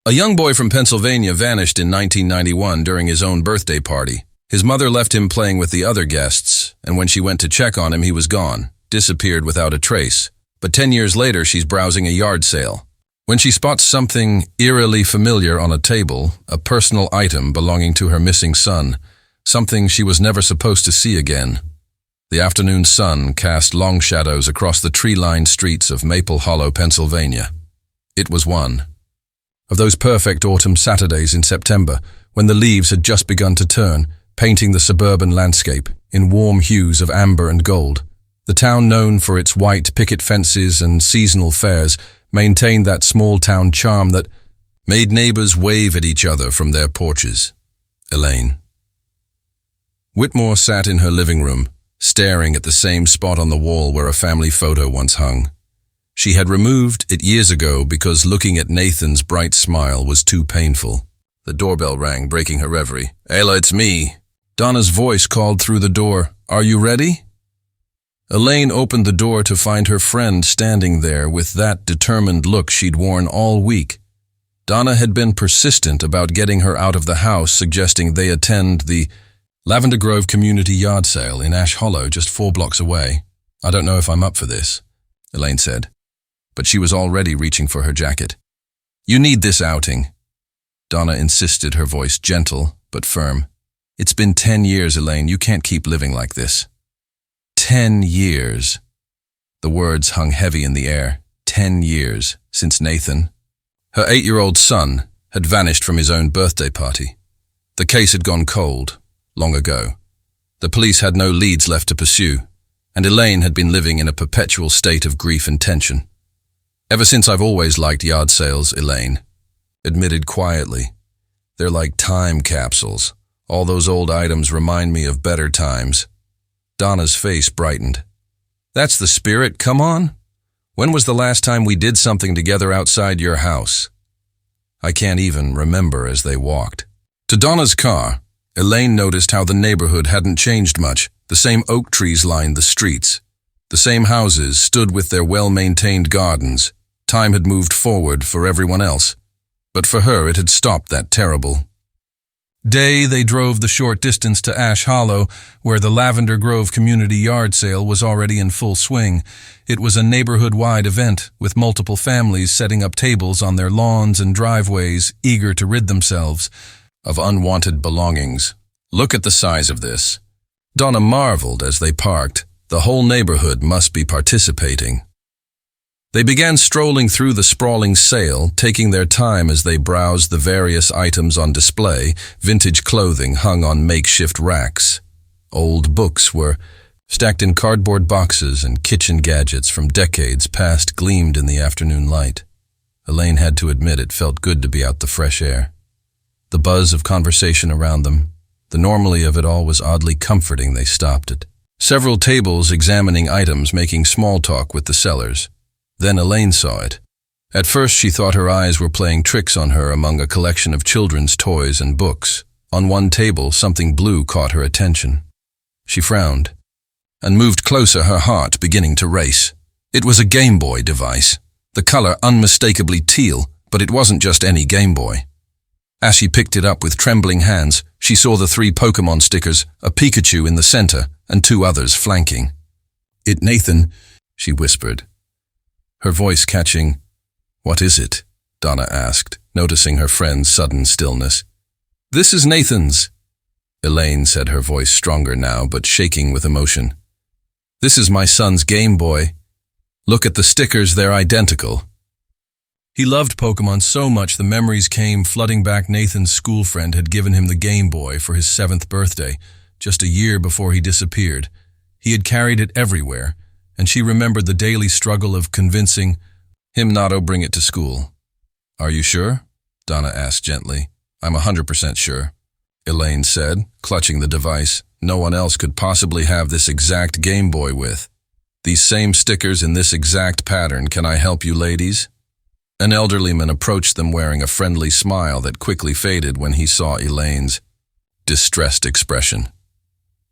A young boy from Pennsylvania vanished in 1991 during his own birthday party. His mother left him playing with the other guests, and when she went to check on him, he was gone, disappeared without a trace. But 10 years later, she's browsing a yard sale. When she spots something eerily familiar on a table, a personal item belonging to her missing son, something she was never supposed to see again. The afternoon sun cast long shadows across the tree-lined streets of Maple Hollow, Pennsylvania. It was one of those perfect autumn Saturdays in September, when the leaves had just begun to turn, painting the suburban landscape in warm hues of amber and gold. The town, known for its white picket fences and seasonal fairs, maintained that small-town charm that made neighbors wave at each other from their porches. Elaine. Whitmore sat in her living room, staring at the same spot on the wall where a family photo once hung. She had removed it years ago because looking at Nathan's bright smile was too painful. The doorbell rang, breaking her reverie. "Ayla, it's me." Donna's voice called through the door. "Are you ready?" Elaine opened the door to find her friend standing there with that determined look she'd worn all week. Donna had been persistent about getting her out of the house, suggesting they attend the Lavender Grove Community Yard Sale in Ash Hollow, just 4 blocks away. "I don't know if I'm up for this," Elaine said. But she was already reaching for her jacket. "You need this outing," Donna insisted, her voice gentle but firm. "It's been 10 years, Elaine. You can't keep living like this." 10 years. The words hung heavy in the air. 10 years since Nathan, her 8-year-old son, had vanished from his own birthday party. The case had gone cold, long ago. The police had no leads left to pursue, and Elaine had been living in a perpetual state of grief and tension. "Ever since I've always liked yard sales," Elaine admitted quietly. "They're like time capsules. All those old items remind me of better times." Donna's face brightened. "That's the spirit, come on. When was the last time we did something together outside your house?" "I can't even remember," as they walked to Donna's car, Elaine noticed how the neighborhood hadn't changed much. The same oak trees lined the streets. The same houses stood with their well-maintained gardens. Time had moved forward for everyone else, but for her it had stopped that terrible day. They drove the short distance to Ash Hollow, where the Lavender Grove Community Yard Sale was already in full swing. It was a neighborhood-wide event, with multiple families setting up tables on their lawns and driveways, eager to rid themselves of unwanted belongings. "Look at the size of this." Donna marveled as they parked. The whole neighborhood must be participating. They began strolling through the sprawling sale, taking their time as they browsed the various items on display. Vintage clothing hung on makeshift racks. Old books were stacked in cardboard boxes, and kitchen gadgets from decades past gleamed in the afternoon light. Elaine had to admit it felt good to be out the fresh air. The buzz of conversation around them, the normality of it all was oddly comforting. They stopped at several tables examining items, making small talk with the sellers. Then Elaine saw it. At first she thought her eyes were playing tricks on her among a collection of children's toys and books. On one table, something blue caught her attention. She frowned and moved closer, her heart beginning to race. It was a Game Boy device, the color unmistakably teal, but it wasn't just any Game Boy. As she picked it up with trembling hands, she saw the 3 Pokemon stickers, a Pikachu in the center, and 2 others flanking. "It, Nathan," she whispered, her voice catching. "What is it?" Donna asked, noticing her friend's sudden stillness. "This is Nathan's," Elaine said, her voice stronger now, but shaking with emotion. "This is my son's Game Boy. Look at the stickers, they're identical." He loved Pokemon so much the memories came flooding back. Nathan's school friend had given him the Game Boy for his 7th birthday, just a year before he disappeared. He had carried it everywhere, and she remembered the daily struggle of convincing him not to bring it to school. "Are you sure?" Donna asked gently. "I'm 100% sure," Elaine said, clutching the device. "No one else could possibly have this exact Game Boy with these same stickers in this exact pattern. Can I help you, ladies?" An elderly man approached them wearing a friendly smile that quickly faded when he saw Elaine's distressed expression.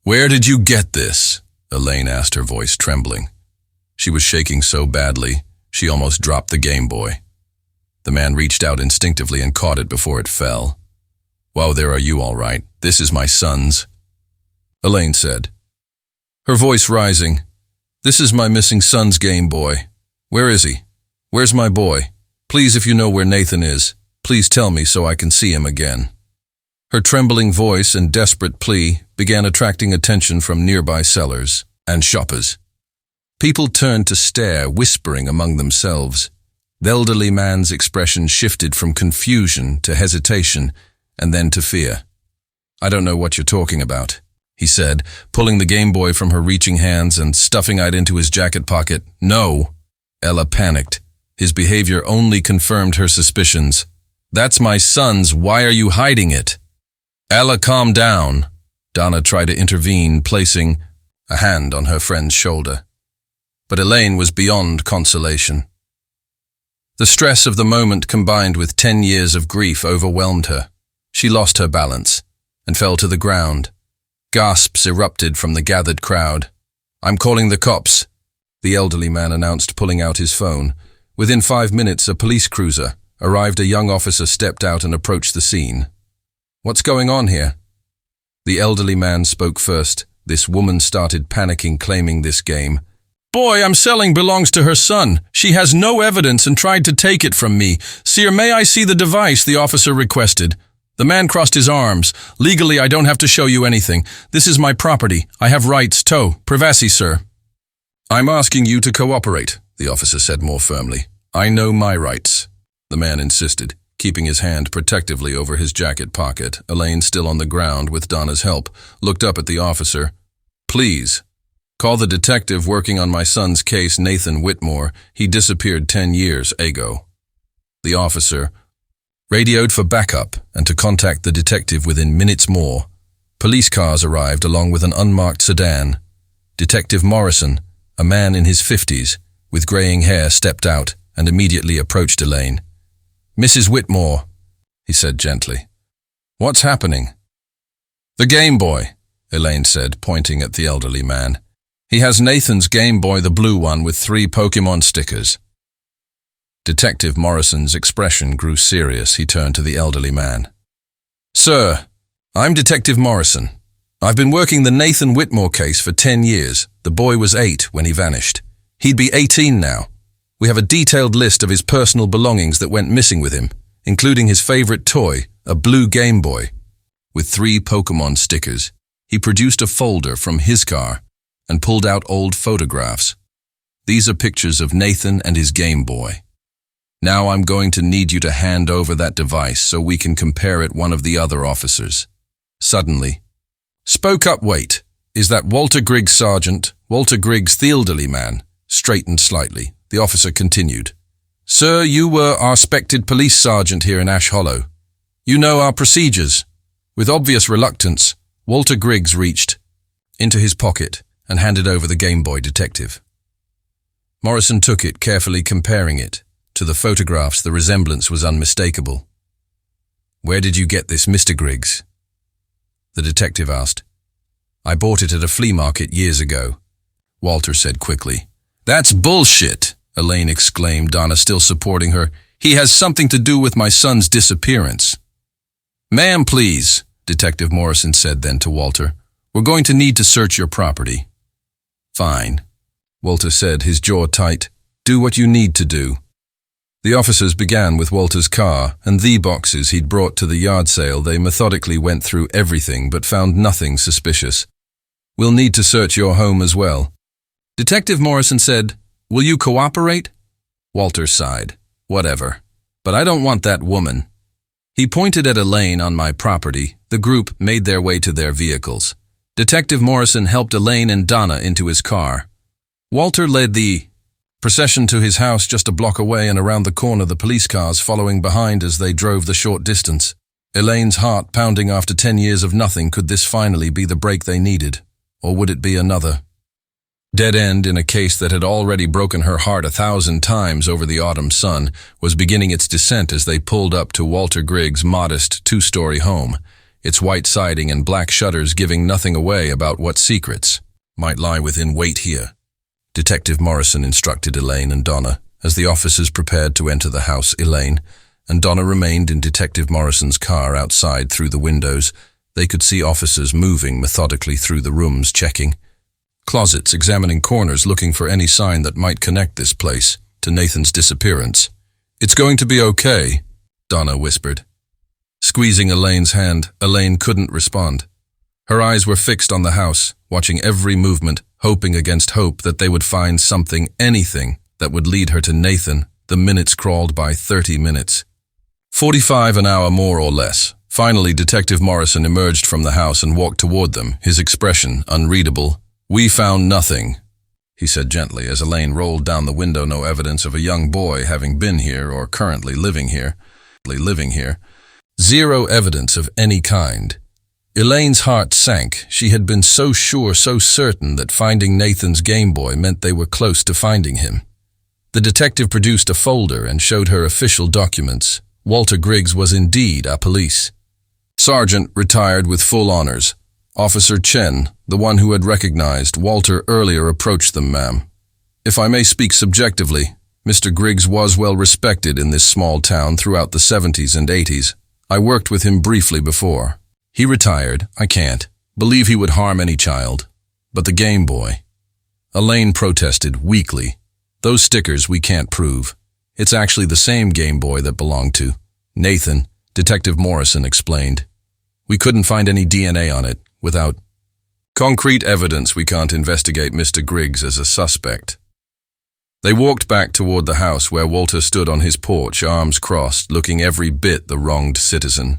"Where did you get this?" Elaine asked, her voice trembling. She was shaking so badly, she almost dropped the Game Boy. The man reached out instinctively and caught it before it fell. "Whoa, there are you all right. This is my son's," Elaine said, her voice rising. "This is my missing son's Game Boy. Where is he? Where's my boy? Please, if you know where Nathan is, please tell me so I can see him again." Her trembling voice and desperate plea began attracting attention from nearby sellers and shoppers. People turned to stare, whispering among themselves. The elderly man's expression shifted from confusion to hesitation and then to fear. "I don't know what you're talking about," he said, pulling the Game Boy from her reaching hands and stuffing it into his jacket pocket. "No." Ella panicked. His behavior only confirmed her suspicions. "That's my son's. Why are you hiding it?" "Ella, calm down." Donna tried to intervene, placing a hand on her friend's shoulder. But Elaine was beyond consolation. The stress of the moment combined with 10 years of grief overwhelmed her. She lost her balance and fell to the ground. Gasps erupted from the gathered crowd. "I'm calling the cops," the elderly man announced, pulling out his phone. Within 5 minutes, a police cruiser arrived. A young officer stepped out and approached the scene. "What's going on here?" The elderly man spoke first. This woman started panicking, claiming this game boy I'm selling belongs to her son. She has no evidence and tried to take it from me. "Sir, may I see the device?" the officer requested. The man crossed his arms. "Legally, I don't have to show you anything. This is my property. I have rights. Privacy, sir." "I'm asking you to cooperate," the officer said more firmly. "I know my rights," the man insisted, keeping his hand protectively over his jacket pocket. Elaine, still on the ground with Donna's help, looked up at the officer. "Please, call the detective working on my son's case, Nathan Whitmore. He disappeared 10 years ago." The officer radioed for backup and to contact the detective within minutes more. Police cars arrived along with an unmarked sedan. Detective Morrison, a man in his 50s, with graying hair, stepped out and immediately approached Elaine. "Mrs. Whitmore," he said gently. "What's happening?" "The Game Boy," Elaine said, pointing at the elderly man. "He has Nathan's Game Boy, the blue one with 3 Pokemon stickers." Detective Morrison's expression grew serious. He turned to the elderly man. "Sir, I'm Detective Morrison. I've been working the Nathan Whitmore case for 10 years. The boy was 8 when he vanished. He'd be 18 now. We have a detailed list of his personal belongings that went missing with him, including his favorite toy, a blue Game Boy, with 3 Pokemon stickers." He produced a folder from his car and pulled out old photographs. "These are pictures of Nathan and his Game Boy. Now I'm going to need you to hand over that device so we can compare it one of the other officers." Suddenly, "Spoke up, wait. Is that Walter Griggs, Sergeant?" Walter Griggs, the elderly man, straightened slightly. The officer continued. "Sir, you were our respected police sergeant here in Ash Hollow. You know our procedures." With obvious reluctance, Walter Griggs reached into his pocket and handed over the Game Boy detective. Morrison took it, carefully comparing it to the photographs. The resemblance was unmistakable. "Where did you get this, Mr. Griggs?" the detective asked. "I bought it at a flea market years ago," Walter said quickly. "That's bullshit," Elaine exclaimed, Donna still supporting her. "He has something to do with my son's disappearance." "Ma'am, please," Detective Morrison said then to Walter. "We're going to need to search your property." "Fine," Walter said, his jaw tight. "Do what you need to do." The officers began with Walter's car and the boxes he'd brought to the yard sale. They methodically went through everything but found nothing suspicious. "We'll need to search your home as well." Detective Morrison said, "Will you cooperate?" Walter sighed. "Whatever. But I don't want that woman." He pointed at Elaine on my property. The group made their way to their vehicles. Detective Morrison helped Elaine and Donna into his car. Walter led the procession to his house just a block away and around the corner, the police cars following behind as they drove the short distance. Elaine's heart pounding after 10 years of nothing. Could this finally be the break they needed? Or would it be another dead end in a case that had already broken her heart 1,000 times over the autumn sun, was beginning its descent as they pulled up to Walter Griggs' modest 2-story home, its white siding and black shutters giving nothing away about what secrets might lie within. "Wait here," Detective Morrison instructed Elaine and Donna. as the officers prepared to enter the house. Elaine and Donna remained in Detective Morrison's car outside. Through the windows, they could see officers moving methodically through the rooms, checking closets, examining corners, looking for any sign that might connect this place to Nathan's disappearance. "It's going to be okay," Donna whispered. Squeezing Elaine's hand, Elaine couldn't respond. Her eyes were fixed on the house, watching every movement, hoping against hope that they would find something, anything, that would lead her to Nathan. The minutes crawled by. 30 minutes. 45 an hour more or less. Finally, Detective Morrison emerged from the house and walked toward them, his expression unreadable. "We found nothing," he said gently as Elaine rolled down the window. "No evidence of a young boy having been here or currently living here. Zero evidence of any kind." Elaine's heart sank. She had been so sure, so certain that finding Nathan's Game Boy meant they were close to finding him. The detective produced a folder and showed her official documents. Walter Griggs was indeed a police sergeant, retired with full honors. Officer Chen, the one who had recognized Walter earlier, approached them. "Ma'am, if I may speak subjectively, Mr. Griggs was well respected in this small town throughout the 70s and 80s. I worked with him briefly before. He retired. I can't believe he would harm any child. But the Game Boy..." Elaine protested weakly. "Those stickers we can't prove. It's actually the same Game Boy that belonged to Nathan," Detective Morrison explained. "We couldn't find any DNA on it. Without concrete evidence, we can't investigate Mr. Griggs as a suspect." They walked back toward the house where Walter stood on his porch, arms crossed, looking every bit the wronged citizen.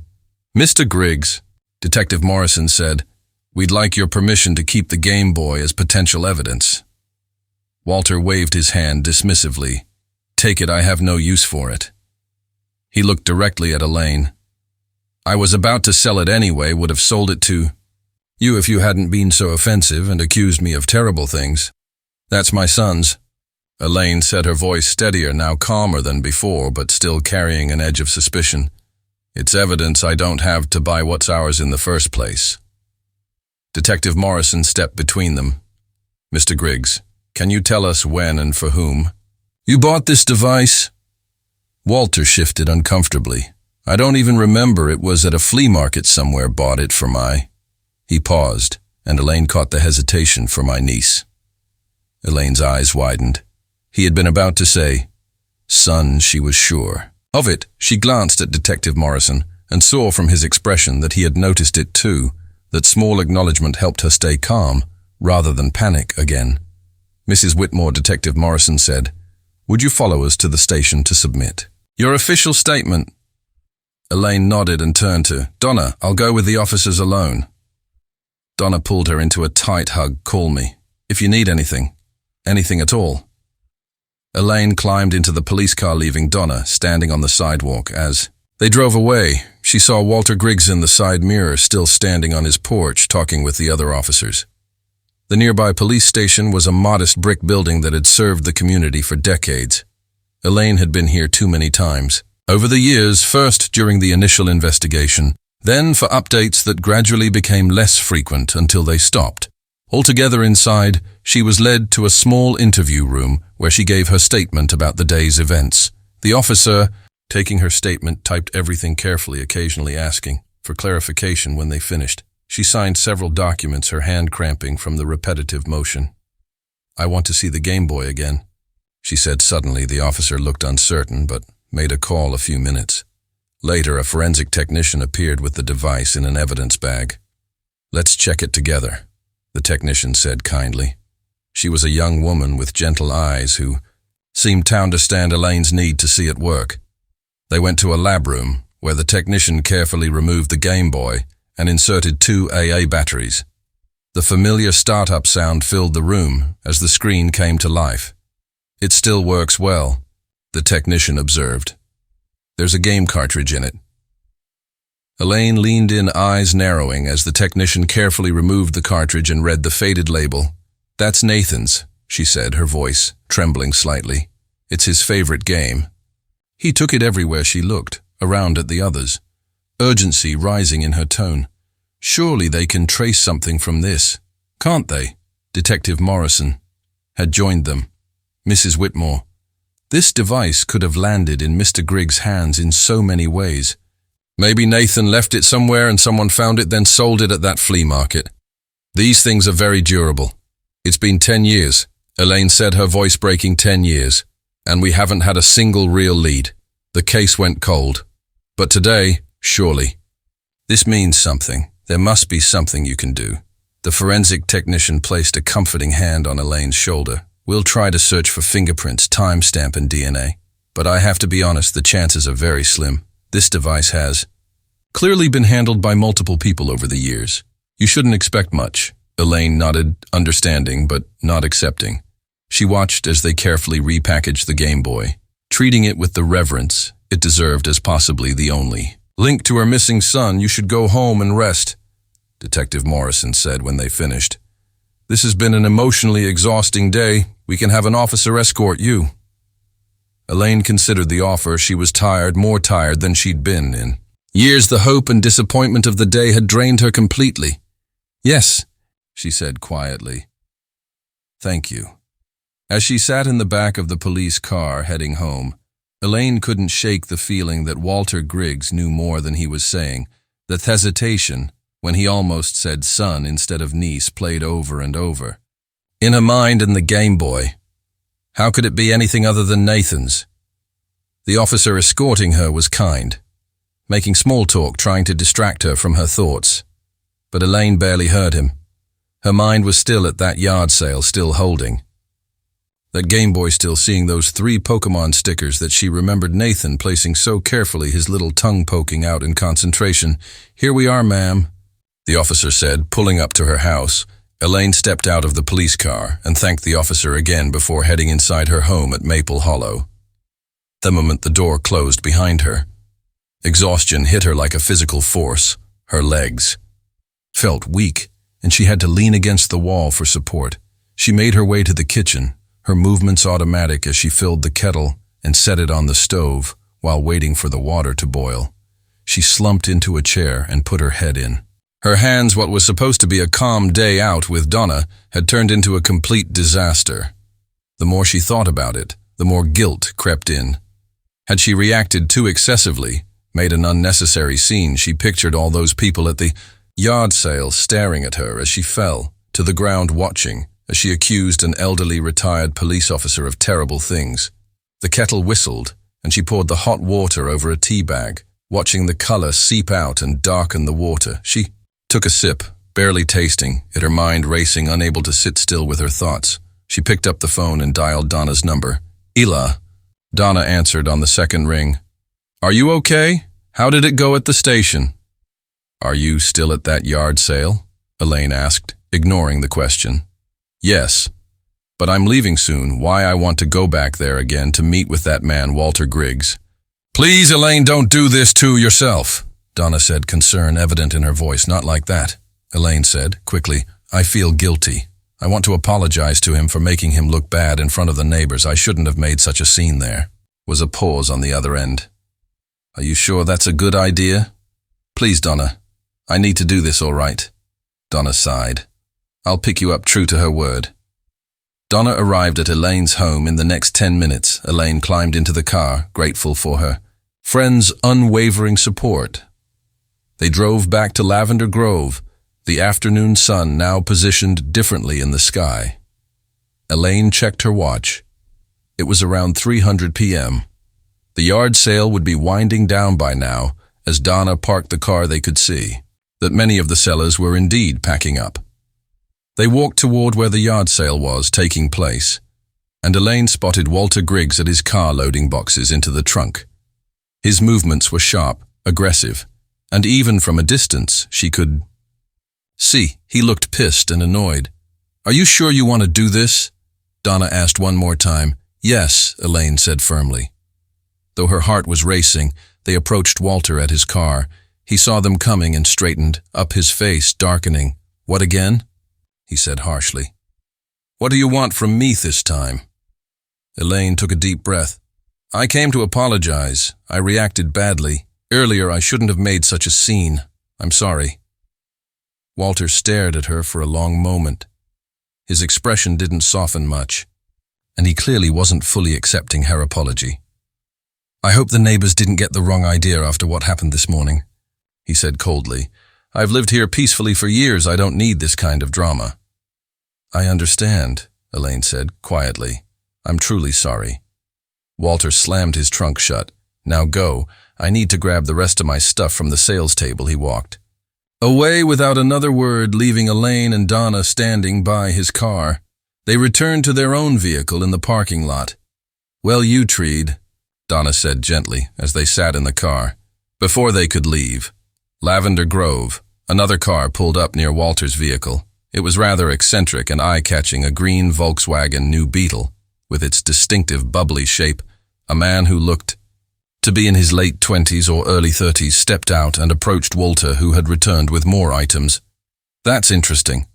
"Mr. Griggs," Detective Morrison said, "we'd like your permission to keep the Game Boy as potential evidence." Walter waved his hand dismissively. "Take it, I have no use for it." He looked directly at Elaine. "I was about to sell it anyway, would have sold it to you if you hadn't been so offensive and accused me of terrible things. That's my son's." Elaine said, her voice steadier, now calmer than before, but still carrying an edge of suspicion. "It's evidence I don't have to buy what's ours in the first place." Detective Morrison stepped between them. "Mr. Griggs, can you tell us when and for whom you bought this device?" Walter shifted uncomfortably. "I don't even remember. It was at a flea market somewhere. Bought it for my..." He paused, and Elaine caught the hesitation. "For my niece." Elaine's eyes widened. He had been about to say, "son," she was sure of it. She glanced at Detective Morrison and saw from his expression that he had noticed it too. That small acknowledgement helped her stay calm, rather than panic again. "Mrs. Whitmore," Detective Morrison said, "would you follow us to the station to submit your official statement?" Elaine nodded and turned to Donna. "I'll go with the officers alone." Donna pulled her into a tight hug. "Call me if you need anything at all." Elaine climbed into the police car, leaving Donna standing on the sidewalk. As they drove away, she saw Walter Griggs in the side mirror, still standing on his porch, talking with the other officers. The nearby police station was a modest brick building that had served the community for decades. Elaine had been here too many times over the years, first during the initial investigation, then for updates that gradually became less frequent until they stopped. Altogether inside, she was led to a small interview room where she gave her statement about the day's events. The officer, taking her statement, typed everything carefully, occasionally asking for clarification when they finished. She signed several documents, her hand cramping from the repetitive motion. "I want to see the Game Boy again," she said suddenly. The officer looked uncertain, but made a call a few minutes. Later, a forensic technician appeared with the device in an evidence bag. "Let's check it together," the technician said kindly. She was a young woman with gentle eyes who seemed to understand Elaine's need to see it work. They went to a lab room where the technician carefully removed the Game Boy and inserted 2 AA batteries. The familiar startup sound filled the room as the screen came to life. "It still works well," the technician observed. "There's a game cartridge in it." Elaine leaned in, eyes narrowing, as the technician carefully removed the cartridge and read the faded label. "That's Nathan's," she said, her voice trembling slightly. "It's his favorite game. He took it everywhere." She looked around at the others, urgency rising in her tone. "Surely they can trace something from this, can't they?" Detective Morrison had joined them. "Mrs. Whitmore, This device could have landed in Mr. Griggs' hands in so many ways. Maybe Nathan left it somewhere and someone found it, then sold it at that flea market. These things are very durable. It's been 10 years, Elaine said, her voice breaking. 10 years. And we haven't had a single real lead. The case went cold. But today, surely. This means something. There must be something you can do. The forensic technician placed a comforting hand on Elaine's shoulder. We'll try to search for fingerprints, timestamp, and DNA. But I have to be honest, the chances are very slim. This device has clearly been handled by multiple people over the years. You shouldn't expect much. Elaine nodded, understanding but not accepting. She watched as they carefully repackaged the Game Boy, treating it with the reverence it deserved as possibly the only link to her missing son. You should go home and rest, Detective Morrison said when they finished. This has been an emotionally exhausting day. We can have an officer escort you. Elaine considered the offer. She was tired, more tired than she'd been in years. The hope and disappointment of the day had drained her completely. Yes, she said quietly. Thank you. As she sat in the back of the police car heading home, Elaine couldn't shake the feeling that Walter Griggs knew more than he was saying. The hesitation, when he almost said son instead of niece, played over and over. In her mind and the Game Boy. How could it be anything other than Nathan's? The officer escorting her was kind, making small talk, trying to distract her from her thoughts. But Elaine barely heard him. Her mind was still at that yard sale, still holding that Game Boy, still seeing those 3 Pokemon stickers that she remembered Nathan placing so carefully, his little tongue poking out in concentration. Here we are, ma'am, the officer said, pulling up to her house. Elaine stepped out of the police car and thanked the officer again before heading inside her home at Maple Hollow. The moment the door closed behind her, exhaustion hit her like a physical force. Her legs felt weak, and she had to lean against the wall for support. She made her way to the kitchen, her movements automatic as she filled the kettle and set it on the stove while waiting for the water to boil. She slumped into a chair and put her head in. Her hands, what was supposed to be a calm day out with Donna, had turned into a complete disaster. The more she thought about it, the more guilt crept in. Had she reacted too excessively, made an unnecessary scene, she pictured all those people at the yard sale staring at her as she fell to the ground, watching as she accused an elderly retired police officer of terrible things. The kettle whistled, and she poured the hot water over a tea bag, watching the color seep out and darken the water. She took a sip, barely tasting it, her mind racing, unable to sit still with her thoughts. She picked up the phone and dialed Donna's number. Ela. Donna answered on the second ring. Are you okay? How did it go at the station? Are you still at that yard sale? Elaine asked, ignoring the question. Yes, but I'm leaving soon. Why I want to go back there again to meet with that man, Walter Griggs. Please, Elaine, don't do this to yourself, Donna said, concern evident in her voice. Not like that, Elaine said, quickly. I feel guilty. I want to apologize to him for making him look bad in front of the neighbors. I shouldn't have made such a scene there. Was a pause on the other end. Are you sure that's a good idea? Please, Donna. I need to do this all right. Donna sighed. I'll pick you up, true to her word. Donna arrived at Elaine's home in the next 10 minutes. Elaine climbed into the car, grateful for her friend's unwavering support. They drove back to Lavender Grove, the afternoon sun now positioned differently in the sky. Elaine checked her watch. It was around 3:00 p.m. The yard sale would be winding down by now. As Donna parked the car, they could see that many of the sellers were indeed packing up. They walked toward where the yard sale was taking place, and Elaine spotted Walter Griggs at his car loading boxes into the trunk. His movements were sharp, aggressive, and even from a distance she could see he looked pissed and annoyed. Are you sure you want to do this? Donna asked one more time. Yes, Elaine said firmly. Though her heart was racing, they approached Walter at his car. He saw them coming and straightened up, his face darkening. What again? He said harshly. What do you want from me this time? Elaine took a deep breath. I came to apologize. I reacted badly. Earlier I shouldn't have made such a scene. I'm sorry. Walter stared at her for a long moment. His expression didn't soften much. and he clearly wasn't fully accepting her apology. "I hope the neighbors didn't get the wrong idea after what happened this morning," he said coldly. "I've lived here peacefully for years. I don't need this kind of drama." "I understand," Elaine said quietly. "I'm truly sorry." Walter slammed his trunk shut. "Now go. I need to grab the rest of my stuff from the sales table." He walked away without another word, leaving Elaine and Donna standing by his car. They returned to their own vehicle in the parking lot. "Well, you treed," Donna said gently as they sat in the car. Before they could leave, Lavender Grove, another car pulled up near Walter's vehicle. It was rather eccentric and eye-catching, a green Volkswagen New Beetle, with its distinctive bubbly shape. A man who looked to be in his late 20s or early 30s stepped out and approached Walter, who had returned with more items. "That's interesting,"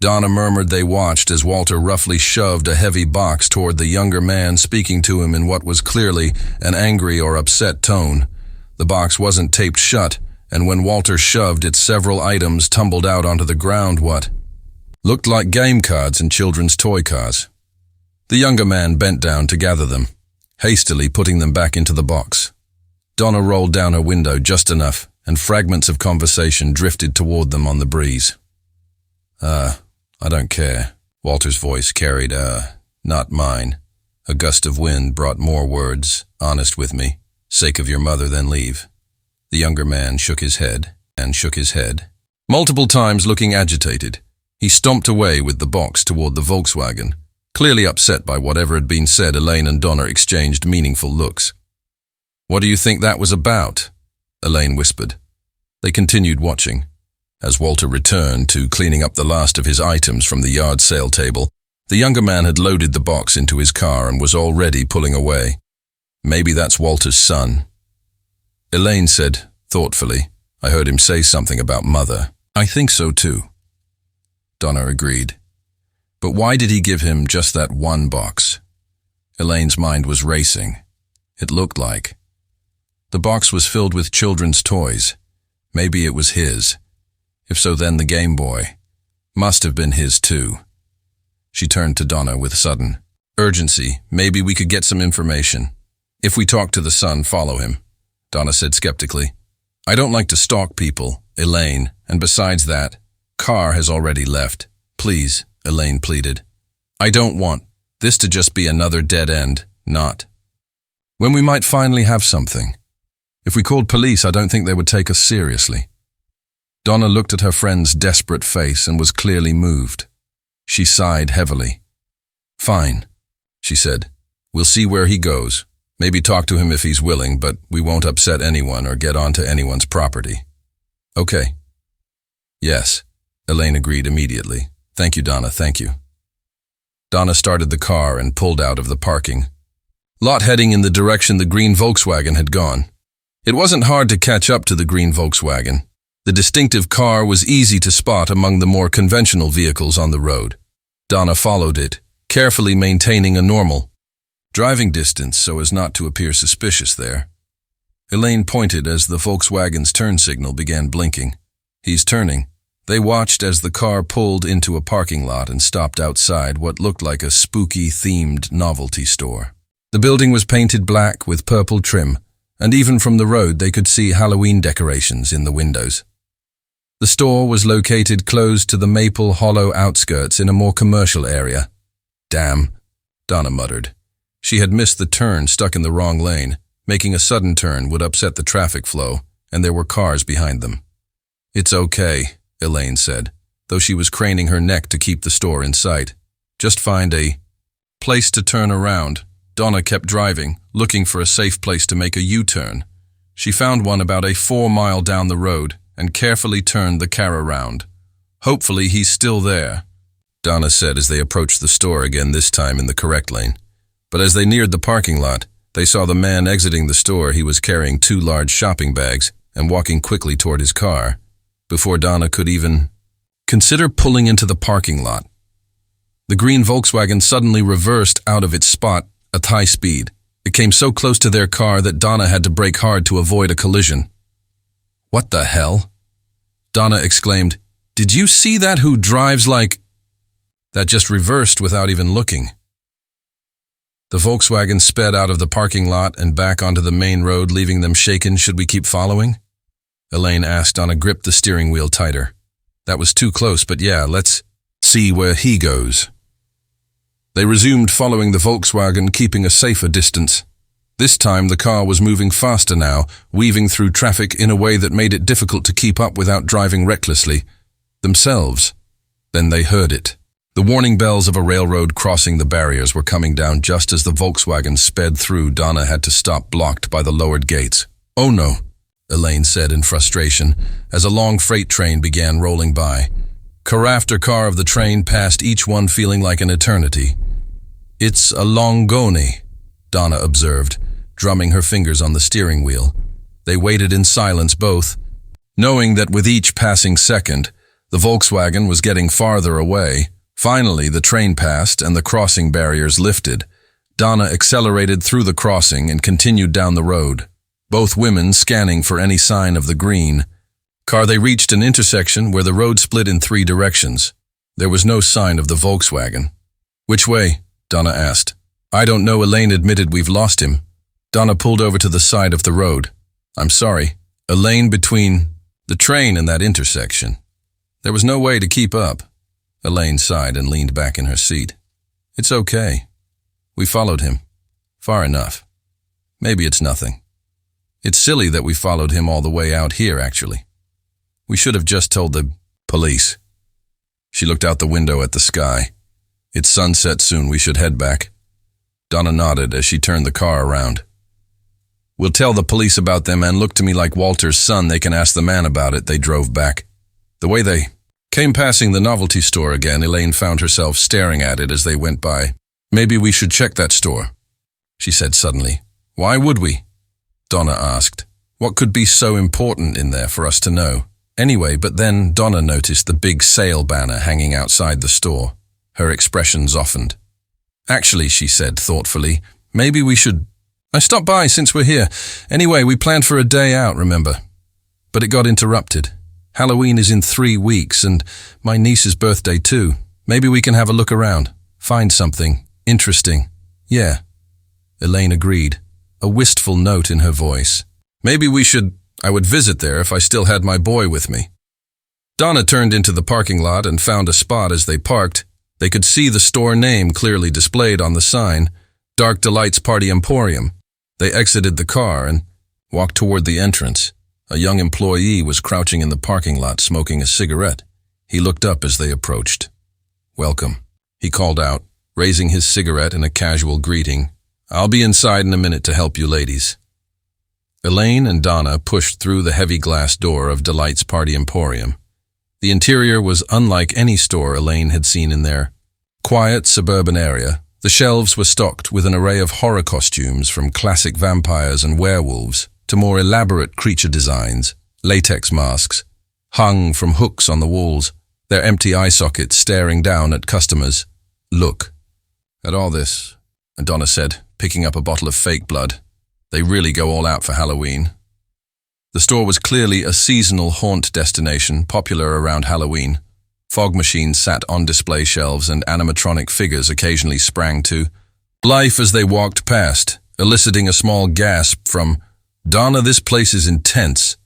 Donna murmured. They watched as Walter roughly shoved a heavy box toward the younger man, speaking to him in what was clearly an angry or upset tone. The box wasn't taped shut, and when Walter shoved it, several items tumbled out onto the ground. What looked like game cards and children's toy cars. The younger man bent down to gather them, hastily putting them back into the box. Donna rolled down her window just enough, and fragments of conversation drifted toward them on the breeze. I don't care." Walter's voice carried not mine. A gust of wind brought more words. "Honest with me. Sake of your mother, then leave." The younger man shook his head, multiple times, looking agitated. He stomped away with the box toward the Volkswagen. Clearly upset by whatever had been said, Elaine and Donna exchanged meaningful looks. "What do you think that was about?" Elaine whispered. They continued watching. As Walter returned to cleaning up the last of his items from the yard sale table, the younger man had loaded the box into his car and was already pulling away. "Maybe that's Walter's son," Elaine said thoughtfully. "I heard him say something about mother." "I think so too," Donna agreed. "But why did he give him just that one box?" Elaine's mind was racing. It looked like the box was filled with children's toys. Maybe it was his. If so, then the Game Boy must have been his too. She turned to Donna with sudden urgency. "Maybe we could get some information. If we talk to the son, follow him," Donna said skeptically. "I don't like to stalk people, Elaine, and besides that, car has already left." "Please," Elaine pleaded. "I don't want this to just be another dead end, not when we might finally have something. If we called police, I don't think they would take us seriously." Donna looked at her friend's desperate face and was clearly moved. She sighed heavily. "Fine," she said. "We'll see where he goes. Maybe talk to him if he's willing, but we won't upset anyone or get onto anyone's property." "Okay." "Yes," Elaine agreed immediately. "Thank you, Donna, thank you." Donna started the car and pulled out of the parking lot, heading in the direction the green Volkswagen had gone. It wasn't hard to catch up to the green Volkswagen. The distinctive car was easy to spot among the more conventional vehicles on the road. Donna followed it, carefully maintaining a normal driving distance so as not to appear suspicious there. Elaine pointed as the Volkswagen's turn signal began blinking. "He's turning." They watched as the car pulled into a parking lot and stopped outside what looked like a spooky-themed novelty store. The building was painted black with purple trim, and even from the road they could see Halloween decorations in the windows. The store was located close to the Maple Hollow outskirts in a more commercial area. "Damn," Donna muttered. She had missed the turn, stuck in the wrong lane. Making a sudden turn would upset the traffic flow, and there were cars behind them. "It's okay," Elaine said, though she was craning her neck to keep the store in sight. "Just find a place to turn around." Donna kept driving, looking for a safe place to make a U-turn. She found one about a 4 mile down the road and carefully turned the car around. "Hopefully he's still there," Donna said as they approached the store again, this time in the correct lane. But as they neared the parking lot, they saw the man exiting the store. He was carrying 2 large shopping bags and walking quickly toward his car. Before Donna could even consider pulling into the parking lot, the green Volkswagen suddenly reversed out of its spot at high speed. It came so close to their car that Donna had to brake hard to avoid a collision. "What the hell?" Donna exclaimed. "Did you see that? Who drives like that?" Just reversed without even looking. The Volkswagen sped out of the parking lot and back onto the main road, leaving them shaken. Should we keep following? Elaine asked. Donna gripped the steering wheel tighter. That was too close, but yeah, let's see where he goes. They resumed following the Volkswagen, keeping a safer distance. This time the car was moving faster now, weaving through traffic in a way that made it difficult to keep up without driving recklessly. Themselves. Then they heard it. The warning bells of a railroad crossing the barriers were coming down just as the Volkswagen sped through. Donna had to stop, blocked by the lowered gates. "Oh no," Elaine said in frustration, as a long freight train began rolling by. Car after car of the train passed, each one feeling like an eternity. "It's a long journey," Donna observed, drumming her fingers on the steering wheel. They waited in silence, both knowing that with each passing second, the Volkswagen was getting farther away. Finally, the train passed and the crossing barriers lifted. Donna accelerated through the crossing and continued down the road, both women scanning for any sign of the green. They reached an intersection where the road split in 3 directions. There was no sign of the Volkswagen. "Which way?" Donna asked. "I don't know," Elaine admitted. "We've lost him." Donna pulled over to the side of the road. "I'm sorry." A lane between the train and that intersection. There was no way to keep up. Elaine sighed and leaned back in her seat. "It's okay. We followed him. Far enough. Maybe it's nothing. It's silly that we followed him all the way out here, actually. We should have just told the police." She looked out the window at the sky. "It's sunset soon. We should head back." Donna nodded as she turned the car around. "We'll tell the police about them and look to me like Walter's son. They can ask the man about it." They drove back. The way they came passing the novelty store again, Elaine found herself staring at it as they went by. "Maybe we should check that store," she said suddenly. "Why would we?" Donna asked. "What could be so important in there for us to know?" Anyway, but then Donna noticed the big sale banner hanging outside the store. Her expression softened. "Actually," she said thoughtfully, "maybe we should... I stopped by since we're here. Anyway, we planned for a day out, remember? But it got interrupted. Halloween is in 3 weeks, and my niece's birthday too. Maybe we can have a look around. Find something interesting." "Yeah," Elaine agreed, a wistful note in her voice. "Maybe we should... I would visit there if I still had my boy with me." Donna turned into the parking lot and found a spot. As they parked, they could see the store name clearly displayed on the sign, Dark Delights Party Emporium. They exited the car and walked toward the entrance. A young employee was crouching in the parking lot smoking a cigarette. He looked up as they approached. "Welcome," he called out, raising his cigarette in a casual greeting. "I'll be inside in a minute to help you ladies." Elaine and Donna pushed through the heavy glass door of Delight's Party Emporium. The interior was unlike any store Elaine had seen in their quiet suburban area. The shelves were stocked with an array of horror costumes, from classic vampires and werewolves to more elaborate creature designs. Latex masks hung from hooks on the walls, their empty eye sockets staring down at customers. "Look at all this," Donna said, picking up a bottle of fake blood. "They really go all out for Halloween." The store was clearly a seasonal haunt destination, popular around Halloween. Fog machines sat on display shelves and animatronic figures occasionally sprang to life as they walked past, eliciting a small gasp from Donna. "This place is intense,"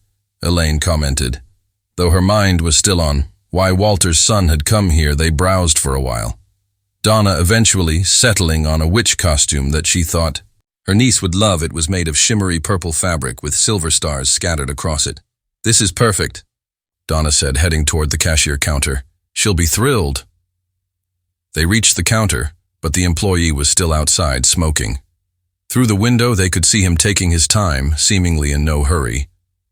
Elaine commented. Though her mind was still on why Walter's son had come here, they browsed for a while. Donna eventually settling on a witch costume that she thought her niece would love. It was made of shimmery purple fabric with silver stars scattered across it. "This is perfect," Donna said, heading toward the cashier counter. "She'll be thrilled." They reached the counter, but the employee was still outside, smoking. Through the window, they could see him taking his time, seemingly in no hurry.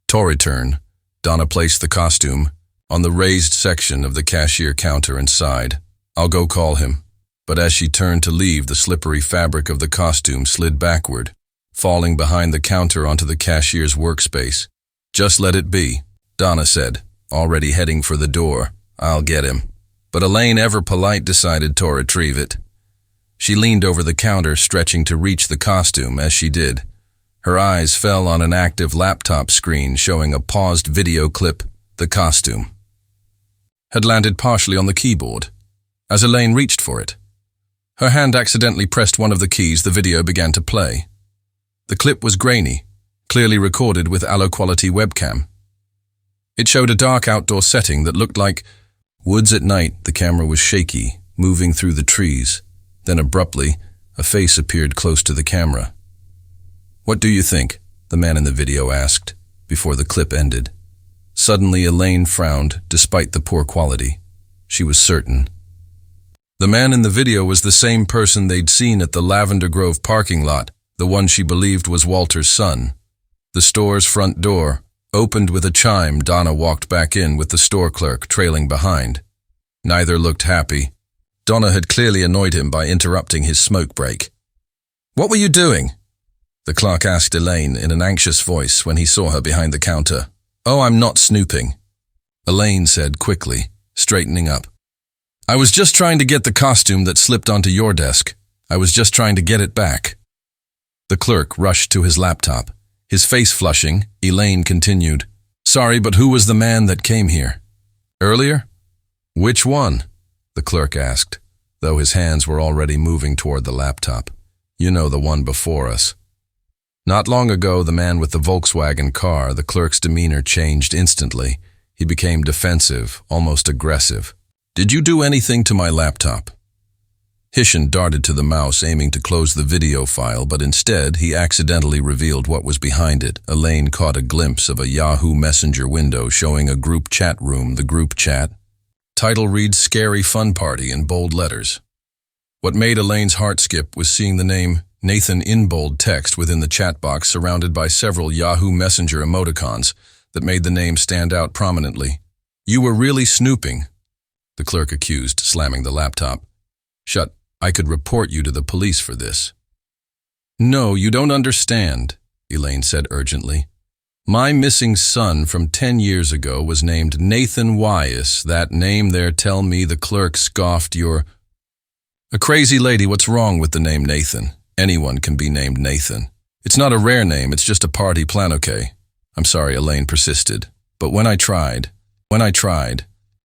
To return, Donna placed the costume on the raised section of the cashier counter and sighed. "I'll go call him." But as she turned to leave, the slippery fabric of the costume slid backward, falling behind the counter onto the cashier's workspace. "Just let it be," Donna said, already heading for the door. "I'll get him." But Elaine, ever polite, decided to retrieve it. She leaned over the counter, stretching to reach the costume. As she did, her eyes fell on an active laptop screen showing a paused video clip. The costume had landed partially on the keyboard. As Elaine reached for it, Her hand accidentally pressed one of the keys. The video began to play. The clip was grainy, clearly recorded with low-quality webcam. It showed a dark outdoor setting that looked like woods at night. The camera was shaky, moving through the trees. Then abruptly, a face appeared close to the camera. "What do you think?" the man in the video asked, before the clip ended. Suddenly, Elaine frowned, despite the poor quality. She was certain. The man in the video was the same person they'd seen at the Lavender Grove parking lot, the one she believed was Walter's son. The store's front door opened with a chime. Donna walked back in with the store clerk trailing behind. Neither looked happy. Donna had clearly annoyed him by interrupting his smoke break. "What were you doing?" the clerk asked Elaine in an anxious voice when he saw her behind the counter. "Oh, I'm not snooping," Elaine said quickly, straightening up. "I was just trying to get the costume that slipped onto your desk. I was just trying to get it back." The clerk rushed to his laptop. His face flushing, Elaine continued, "Sorry, but who was the man that came here? Earlier?" "Which one?" the clerk asked, though his hands were already moving toward the laptop. "You know, the one before us." Not long ago, the man with the Volkswagen car. The clerk's demeanor changed instantly. He became defensive, almost aggressive. "Did you do anything to my laptop?" Hishin darted to the mouse, aiming to close the video file, but instead he accidentally revealed what was behind it. Elaine caught a glimpse of a Yahoo Messenger window showing a group chat room. The group chat title reads "Scary Fun Party" in bold letters. What made Elaine's heart skip was seeing the name Nathan in bold text within the chat box, surrounded by several Yahoo Messenger emoticons that made the name stand out prominently. "You were really snooping," the clerk accused, slamming the laptop. "Shut. I could report you to the police for this." "No, you don't understand," Elaine said urgently. "My missing son from 10 years ago was named Nathan Wyas. That name there, tell me," the clerk scoffed. "You're a crazy lady. What's wrong with the name Nathan? Anyone can be named Nathan. It's not a rare name, it's just a party plan, okay?" "I'm sorry," Elaine persisted. "But when I tried,